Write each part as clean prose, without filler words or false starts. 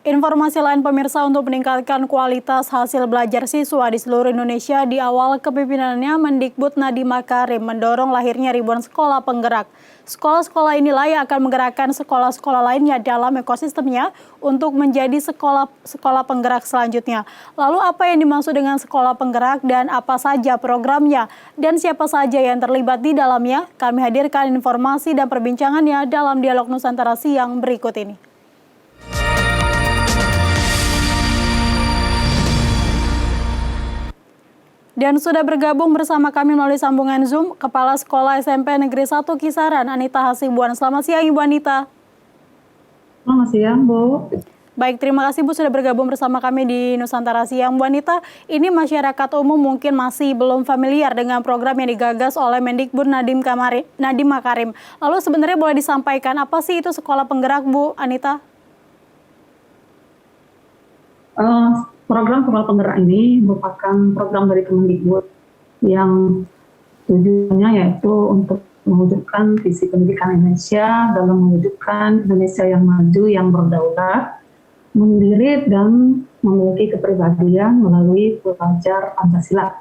Informasi lain pemirsa untuk meningkatkan kualitas hasil belajar siswa di seluruh Indonesia di awal kepemimpinannya Mendikbud Nadiem Makarim mendorong lahirnya ribuan sekolah penggerak. Sekolah-sekolah inilah yang akan menggerakkan sekolah-sekolah lainnya dalam ekosistemnya untuk menjadi sekolah penggerak selanjutnya. Lalu apa yang dimaksud dengan sekolah penggerak dan apa saja programnya dan siapa saja yang terlibat di dalamnya? Kami hadirkan informasi dan perbincangannya dalam Dialog Nusantara siang berikut ini. Dan sudah bergabung bersama kami melalui sambungan Zoom, Kepala Sekolah SMP Negeri 1 Kisaran, Anita Hasibuan. Selamat siang, Ibu Anita. Selamat siang, Bu. Baik, terima kasih Bu sudah bergabung bersama kami di Nusantara Siang. Bu Anita, ini masyarakat umum mungkin masih belum familiar dengan program yang digagas oleh Mendikbud Nadiem Makarim. Lalu sebenarnya boleh disampaikan apa sih itu sekolah penggerak, Bu Anita? Program sekolah penggerak ini merupakan program dari Kemendikbud yang tujuannya yaitu untuk mewujudkan visi pendidikan Indonesia dalam mewujudkan Indonesia yang maju, yang berdaulat, mandiri dan memiliki kepribadian melalui belajar Pancasila.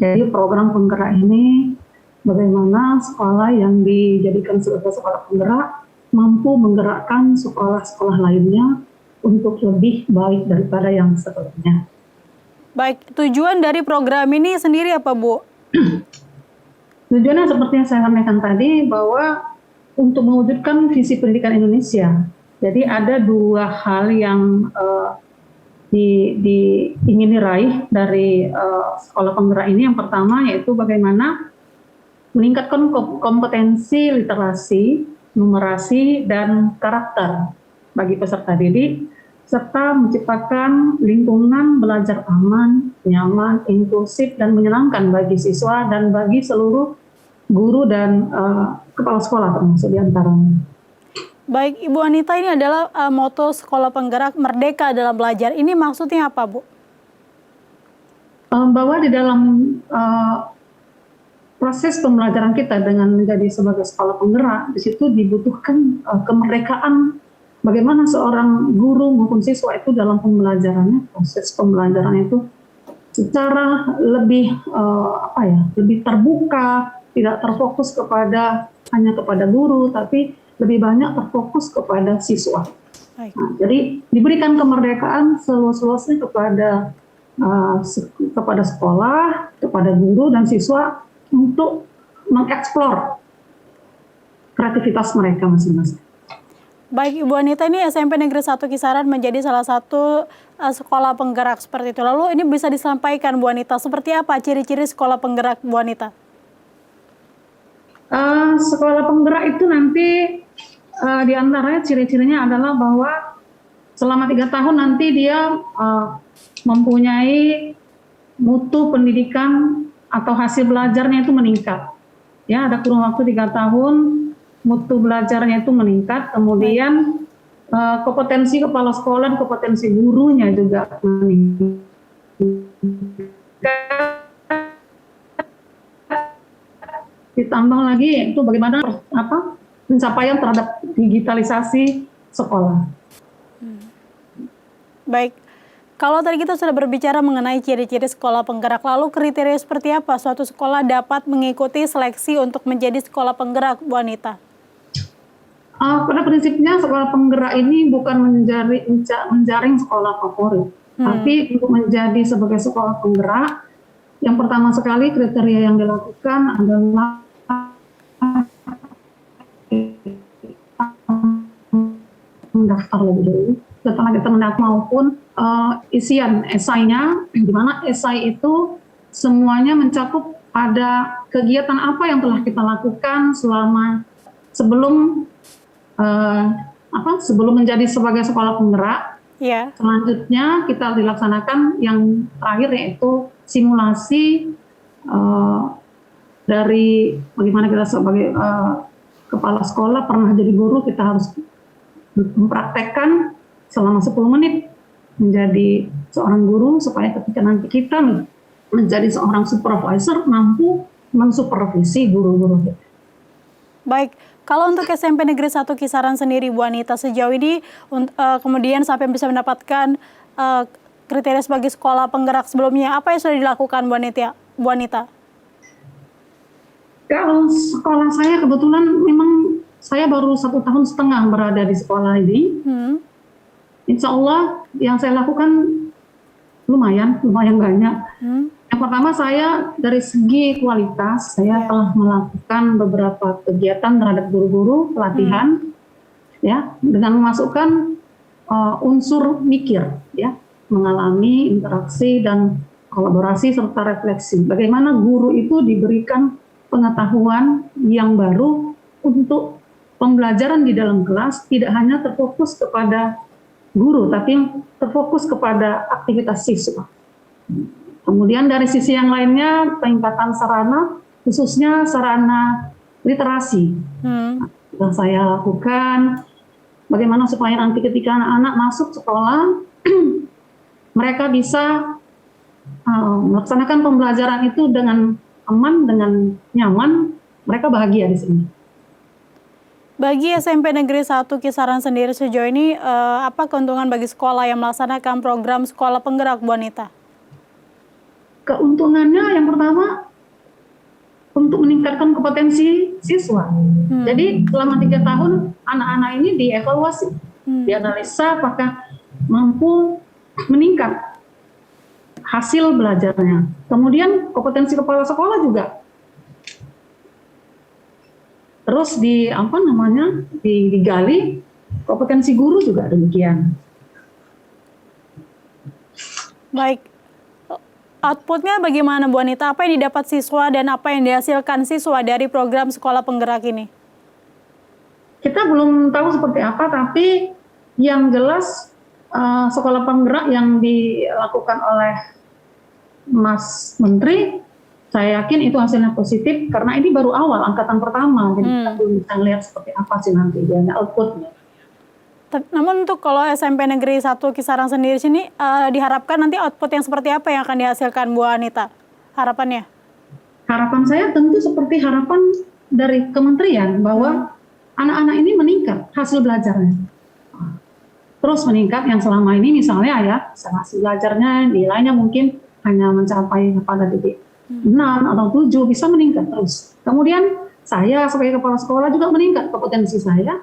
Jadi program penggerak ini bagaimana sekolah yang dijadikan sebagai sekolah penggerak mampu menggerakkan sekolah-sekolah lainnya untuk lebih baik daripada yang sebelumnya. Baik, tujuan dari program ini sendiri apa, Bu? Tujuannya seperti yang saya sampaikan tadi, bahwa untuk mewujudkan visi pendidikan Indonesia. Jadi ada dua hal yang ingin diraih dari sekolah penggerak ini. Yang pertama yaitu bagaimana meningkatkan kompetensi literasi, numerasi, dan karakter bagi peserta didik, serta menciptakan lingkungan belajar aman, nyaman, inklusif, dan menyenangkan bagi siswa dan bagi seluruh guru dan kepala sekolah termasuk diantaranya. Baik, Ibu Anita, ini adalah moto sekolah penggerak Merdeka dalam belajar. Ini maksudnya apa, Bu? Bahwa di dalam proses pembelajaran kita dengan menjadi sebagai sekolah penggerak, di situ dibutuhkan kemerdekaan. Bagaimana seorang guru maupun siswa itu dalam pembelajarannya, proses pembelajaran itu secara lebih lebih terbuka, tidak terfokus hanya kepada guru, tapi lebih banyak terfokus kepada siswa. Nah, jadi diberikan kemerdekaan seluas-luasnya kepada sekolah, kepada guru dan siswa untuk mengeksplor kreativitas mereka masing-masing. Baik, Ibu Anita, ini SMP Negeri 1 Kisaran menjadi salah satu sekolah penggerak seperti itu. Lalu ini bisa disampaikan, Bu Anita, seperti apa ciri-ciri sekolah penggerak, Bu Anita? Sekolah penggerak itu nanti diantaranya ciri-cirinya adalah bahwa selama 3 tahun nanti dia mempunyai mutu pendidikan atau hasil belajarnya itu meningkat. Ya, ada kurun waktu 3 tahun. Mutu belajarnya itu meningkat, kemudian kompetensi kepala sekolah dan kompetensi gurunya juga meningkat. Ditambah lagi itu bagaimana pencapaian terhadap digitalisasi sekolah. Baik, kalau tadi kita sudah berbicara mengenai ciri-ciri sekolah penggerak, lalu kriteria seperti apa suatu sekolah dapat mengikuti seleksi untuk menjadi sekolah penggerak, Bu Anita? Pada prinsipnya sekolah penggerak ini bukan menjaring sekolah favorit, tapi untuk menjadi sebagai sekolah penggerak, yang pertama sekali kriteria yang dilakukan adalah mendaftar lebih dulu. Setelah kita mendaftar maupun isian esainya, di mana esai itu semuanya mencakup pada kegiatan apa yang telah kita lakukan sebelum menjadi sebagai sekolah penggerak. Yeah. Selanjutnya kita dilaksanakan yang terakhir yaitu simulasi dari bagaimana kita sebagai kepala sekolah pernah jadi guru, kita harus mempraktekkan selama 10 menit menjadi seorang guru supaya ketika nanti kita menjadi seorang supervisor mampu mensupervisi guru-guru. Baik, Kalau untuk SMP Negeri 1 Kisaran sendiri, Bu Anita, sejauh ini kemudian sampai bisa mendapatkan kriteria sebagai sekolah penggerak sebelumnya, apa yang sudah dilakukan Bu Anita? Bu Anita? Kalau sekolah saya kebetulan memang saya baru 1,5 tahun berada di sekolah ini. Insya Allah yang saya lakukan lumayan banyak. Yang pertama, saya dari segi kualitas saya telah melakukan beberapa kegiatan terhadap guru-guru pelatihan, ya, dengan memasukkan unsur mikir, ya, mengalami interaksi dan kolaborasi serta refleksi. Bagaimana guru itu diberikan pengetahuan yang baru untuk pembelajaran di dalam kelas, tidak hanya terfokus kepada guru, tapi terfokus kepada aktivitas siswa. Kemudian dari sisi yang lainnya, peningkatan sarana, khususnya sarana literasi. Yang saya lakukan, bagaimana supaya nanti ketika anak-anak masuk sekolah, mereka bisa melaksanakan pembelajaran itu dengan aman, dengan nyaman, mereka bahagia di sini. Bagi SMP Negeri 1 Kisaran sendiri sejauh ini, apa keuntungan bagi sekolah yang melaksanakan program sekolah penggerak, Bu Anita? Keuntungannya yang pertama, untuk meningkatkan kompetensi siswa. Jadi selama 3 tahun, anak-anak ini dievaluasi, dianalisa apakah mampu meningkat hasil belajarnya. Kemudian kompetensi kepala sekolah juga terus digali, kompetensi guru juga demikian. Baik, outputnya bagaimana Bu Anita? Apa yang didapat siswa dan apa yang dihasilkan siswa dari program sekolah penggerak ini? Kita belum tahu seperti apa, tapi yang jelas sekolah penggerak yang dilakukan oleh Mas Menteri, saya yakin itu hasilnya positif karena ini baru awal, angkatan pertama, jadi kita belum bisa lihat seperti apa sih nanti outputnya. Namun untuk kalau SMP Negeri 1 Kisaran sendiri sini diharapkan nanti output yang seperti apa yang akan dihasilkan Bu Anita? Harapannya? Harapan saya tentu seperti harapan dari kementerian bahwa anak-anak ini meningkat hasil belajarnya. Terus meningkat yang selama ini misalnya ya, hasil belajarnya nilainya mungkin hanya mencapai pada titik 6 atau 7, bisa meningkat terus. Kemudian saya sebagai kepala sekolah juga meningkat kompetensi saya.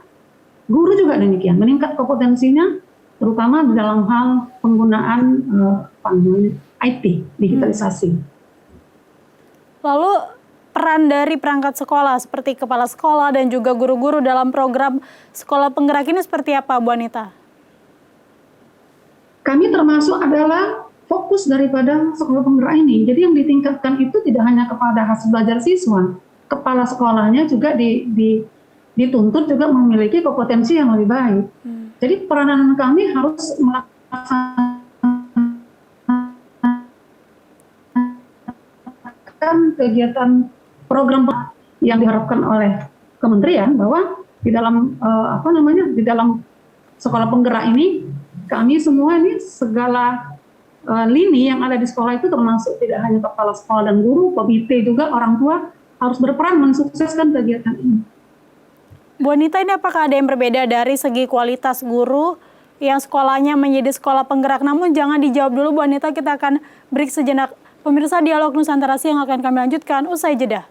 Guru juga demikian, meningkat kompetensinya terutama di dalam hal penggunaan IT, digitalisasi. Lalu peran dari perangkat sekolah seperti kepala sekolah dan juga guru-guru dalam program sekolah penggerak ini seperti apa, Bu Anita? Kami termasuk adalah fokus daripada sekolah penggerak ini. Jadi yang ditingkatkan itu tidak hanya kepada hasil belajar siswa, kepala sekolahnya juga dituntut juga memiliki kompetensi yang lebih baik. Jadi peranan kami harus melaksanakan kegiatan program yang diharapkan oleh kementerian bahwa di dalam di dalam sekolah penggerak ini kami semua ini segala lini yang ada di sekolah itu termasuk tidak hanya kepala sekolah dan guru, komite juga orang tua harus berperan mensukseskan kegiatan ini. Bu Anita, ini apakah ada yang berbeda dari segi kualitas guru yang sekolahnya menjadi sekolah penggerak? Namun jangan dijawab dulu Bu Anita, kita akan break sejenak. Pemirsa Dialog Nusantara Siang akan kami lanjutkan usai jeda.